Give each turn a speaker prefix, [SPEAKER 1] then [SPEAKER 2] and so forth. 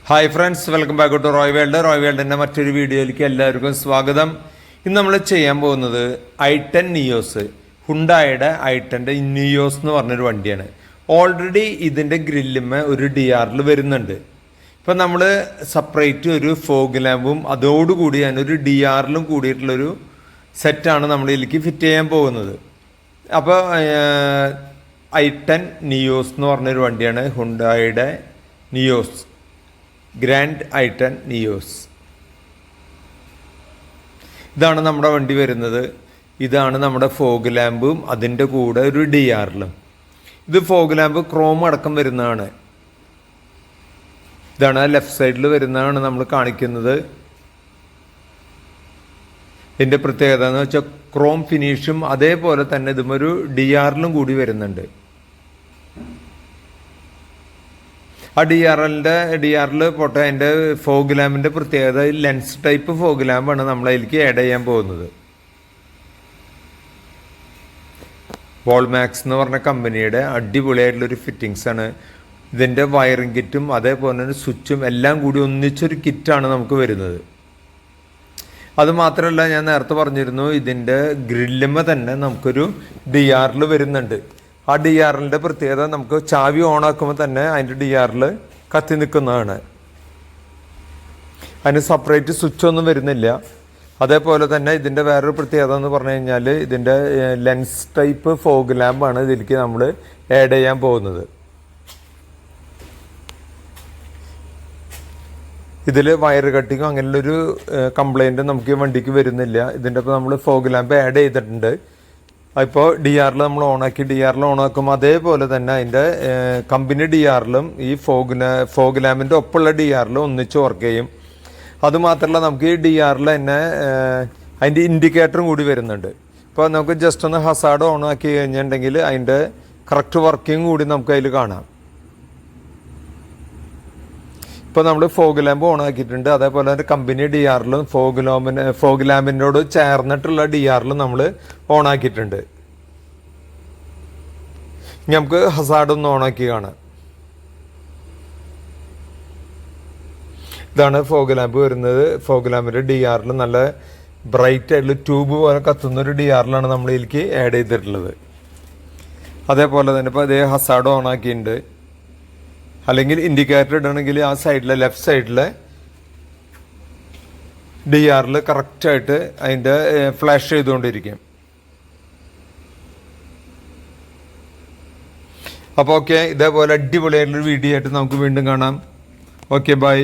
[SPEAKER 1] Hi friends, welcome back to Roy world. Roy വേൾഡിൻ്റെ മറ്റൊരു വീഡിയോയിലേക്ക് എല്ലാവർക്കും സ്വാഗതം. ഇന്ന് നമ്മൾ ചെയ്യാൻ പോകുന്നത് i10 നിയോസ്, ഹുണ്ടായുടെ i10ൻ്റെ നിയോസ് എന്ന് പറഞ്ഞൊരു വണ്ടിയാണ്. ഓൾറെഡി ഇതിൻ്റെ ഗ്രില്ലുമ്മ ഒരു DRL വരുന്നുണ്ട്. ഇപ്പം നമ്മൾ സെപ്പറേറ്റ് ഒരു ഫോഗ് ലാമ്പും അതോടുകൂടി അതിനൊരു DRLും കൂടിയിട്ടുള്ളൊരു സെറ്റാണ് നമ്മൾ ഇതിലേക്ക് ഫിറ്റ് ചെയ്യാൻ പോകുന്നത്. അപ്പോൾ i10 നിയോസ് എന്ന് പറഞ്ഞൊരു വണ്ടിയാണ്, ഹുണ്ടായുടെ നിയോസ്, ഗ്രാൻഡ് i10 നിയോസ്. ഇതാണ് നമ്മുടെ വണ്ടി വരുന്നത്. ഇതാണ് നമ്മുടെ ഫോഗ് ലാമ്പും അതിൻ്റെ കൂടെ ഒരു DRLും. ഇത് ഫോഗ് ലാമ്പ് ക്രോം അടക്കം വരുന്നതാണ്. ഇതാണ് ലെഫ്റ്റ് സൈഡിൽ വരുന്നതാണ് നമ്മൾ കാണിക്കുന്നത്. ഇതിൻ്റെ പ്രത്യേകത എന്ന് വെച്ചാൽ ക്രോം ഫിനിഷും അതേപോലെ തന്നെ ഇതുമൊരു DRLും കൂടി വരുന്നുണ്ട്. ആ DRL പോട്ടെ, അതിൻ്റെ ഫോഗ് ലാമ്പിൻ്റെ പ്രത്യേകത ലെൻസ് ടൈപ്പ് ഫോഗ് ലാമ്പാണ് നമ്മൾ അതിലേക്ക് ആഡ് ചെയ്യാൻ പോകുന്നത്. വോൾമാക്സ് എന്ന് പറഞ്ഞ കമ്പനിയുടെ അടിപൊളിയായിട്ടുള്ളൊരു ഫിറ്റിങ്സ് ആണ്. ഇതിൻ്റെ വയറിംഗ് കിറ്റും അതേപോലെ തന്നെ സ്വിച്ചും എല്ലാം കൂടി ഒന്നിച്ചൊരു കിറ്റാണ് നമുക്ക് വരുന്നത്. അതുമാത്രമല്ല, ഞാൻ നേരത്തെ പറഞ്ഞിരുന്നു, ഇതിൻ്റെ ഗ്രില്ലുമ്മ തന്നെ നമുക്കൊരു DRL വരുന്നുണ്ട്. ആ DRLിൻ്റെ പ്രത്യേകത, നമുക്ക് ചാവി ഓണാക്കുമ്പോൾ തന്നെ അതിൻ്റെ DRL കത്തി നിൽക്കുന്നതാണ്. അതിന് സെപ്പറേറ്റ് സ്വിച്ചൊന്നും വരുന്നില്ല. അതേപോലെ തന്നെ ഇതിൻ്റെ വേറൊരു പ്രത്യേകത എന്ന് പറഞ്ഞു കഴിഞ്ഞാൽ, ഇതിൻ്റെ ലെൻസ് ടൈപ്പ് ഫോഗ് ലാമ്പാണ് ഇതിലേക്ക് നമ്മൾ ആഡ് ചെയ്യാൻ പോകുന്നത്. ഇതിൽ വയർ കട്ടിങ്ങോ അങ്ങനെയുള്ളൊരു കംപ്ലൈൻറ്റ് നമുക്ക് ഈ വണ്ടിക്ക് വരുന്നില്ല. ഇതിൻ്റെ ഇപ്പോൾ നമ്മൾ ഫോഗ് ലാമ്പ് ആഡ് ചെയ്തിട്ടുണ്ട്. ഇപ്പോൾ DRL നമ്മൾ DRL ഓണാക്കും അതേപോലെ തന്നെ അതിൻ്റെ കമ്പനി DRLും ഈ ഫോഗ് ലാമ്പിൻ്റെ ഒപ്പമുള്ള DRL ഒന്നിച്ച് വർക്ക് ചെയ്യും. അതുമാത്രമല്ല, നമുക്ക് ഈ DRL തന്നെ അതിൻ്റെ ഇൻഡിക്കേറ്ററും കൂടി വരുന്നുണ്ട്. ഇപ്പോൾ നമുക്ക് ജസ്റ്റ് ഒന്ന് ഹസാർഡ് ഓണാക്കി കഴിഞ്ഞിട്ടുണ്ടെങ്കിൽ അതിൻ്റെ കറക്റ്റ് വർക്കിംഗ് കൂടി നമുക്ക് അതിൽ കാണാം. ഇപ്പോൾ നമ്മൾ ഫോഗ് ലാമ്പ് ഓണാക്കിയിട്ടുണ്ട്. അതേപോലെ തന്നെ കമ്പനി DRLും ഫോഗ് ലാമ്പിനോട് ചേർന്നിട്ടുള്ള DRLും നമ്മൾ ഓണാക്കിയിട്ടുണ്ട്. നമുക്ക് ഹസാർഡൊന്ന് ഓണാക്കി കാണാം. ഇതാണ് ഫോഗ് ലാമ്പ് വരുന്നത്. ഫോഗ് ലാമ്പിൻ്റെ DRL നല്ല ബ്രൈറ്റ് ആയിട്ടുള്ള ട്യൂബ് പോലെ കത്തുന്നൊരു DRLാണ് നമ്മൾ ഇതിലേക്ക് ആഡ് ചെയ്തിട്ടുള്ളത്. അതേപോലെ തന്നെ ഇപ്പോൾ അതേ ഹസാർഡ് ഓണാക്കിയിട്ടുണ്ട്. അല്ലെങ്കിൽ ഇൻഡിക്കേറ്റർ ഇടണമെങ്കിൽ ആ സൈഡിലെ ലെഫ്റ്റ് സൈഡിലെ DRL കറക്റ്റായിട്ട് അതിൻ്റെ ഫ്ലാഷ് ചെയ്തുകൊണ്ടിരിക്കും. അപ്പോൾ ഓക്കെ, ഇതേപോലെ അടിപൊളിയായിട്ടുള്ളൊരു വീഡിയോ ആയിട്ട് നമുക്ക് വീണ്ടും കാണാം. Okay, by.